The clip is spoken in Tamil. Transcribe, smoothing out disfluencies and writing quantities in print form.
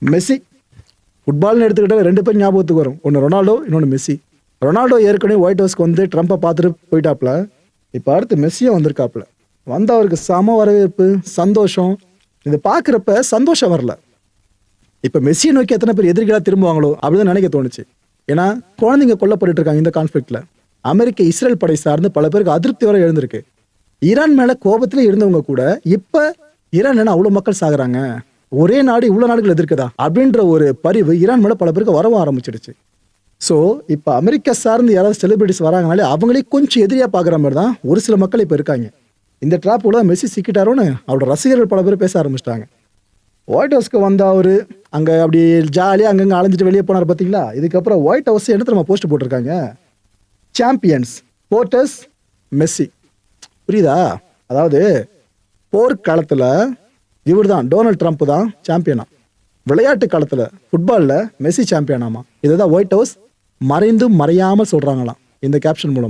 மெஸ்ஸி. ஃபுட்பால்னு எடுத்துக்கிட்டால் 2 பேர் ஞாபகத்துக்கு வரும். ஒன்று ரொனால்டோ, இன்னொன்று மெஸ்ஸி. ரொனால்டோ ஏற்கனவே ஒயிட் ஹவுஸ்க்கு வந்து ட்ரம்ப்பை பார்த்துட்டு போயிட்டாப்புல. இப்போ அடுத்து மெஸ்ஸியும் வந்திருக்காப்புல. வந்து அவருக்கு சம வரவேற்பு, சந்தோஷம். இதை பார்க்குறப்ப சந்தோஷம் வரல. இப்போ மெஸ்ஸியை நோக்கி எத்தனை பேர் எதிரிகளாக திரும்புவாங்களோ அப்படிதான் நினைக்க தோணுச்சு. ஏன்னா குழந்தைங்க கொல்லப்பட்டு இருக்காங்க இந்த கான்ஃப்ளிக்ட்ல. அமெரிக்க இஸ்ரேல் படை சார்ந்து பல பேருக்கு அதிருப்தி வர எழுந்திருக்கு. ஈரான் மேல கோபத்திலே இருந்தவங்க கூட இப்ப ஈரான் என்ன அவ்வளவு மக்கள் சாகுறாங்க, ஒரே நாடு இவ்வளவு நாடுகள் எதிர்க்குதா அப்படின்ற ஒரு பரிவு ஈரான் மேல பல பேருக்கு வரவும் ஆரம்பிச்சிடுச்சு. ஸோ இப்போ அமெரிக்கா சார்ந்து யாராவது செலிபிரிட்டிஸ் வராங்கனாலே அவங்களே கொஞ்சம் எதிரியா பார்க்குற மாதிரி தான் ஒரு சில மக்கள் இப்போ இருக்காங்க. இந்த ட்ராப்புல மெஸ்ஸி சிக்கிட்டாரோன்னு அவரோட ரசிகர்கள் பல பேர் பேச ஆரம்பிச்சிட்டாங்க. ஒயிட் ஹவுஸ்க்கு வந்த அவரு அங்கே அப்படி ஜாலியாக அங்கங்கே அலைஞ்சிட்டு வெளியே போனார் பார்த்தீங்களா. இதுக்கப்புறம் ஒயிட் ஹவுஸ் என்ன நம்ம போஸ்ட் போட்டிருக்காங்க, சாம்பியன்ஸ் போர்ட்டர்ஸ் மெஸ்ஸி. புரியுதா? அதாவது போர்க்காலத்தில் இவர் தான் டொனால்ட் ட்ரம்ப் தான் சாம்பியனா, விளையாட்டு காலத்தில் ஃபுட்பாலில் மெஸ்ஸி சாம்பியனாமா. இதை தான் ஒயிட் ஹவுஸ் மறைந்து மறையாமல் சொல்கிறாங்களாம் இந்த கேப்ஷன் மூலமாக.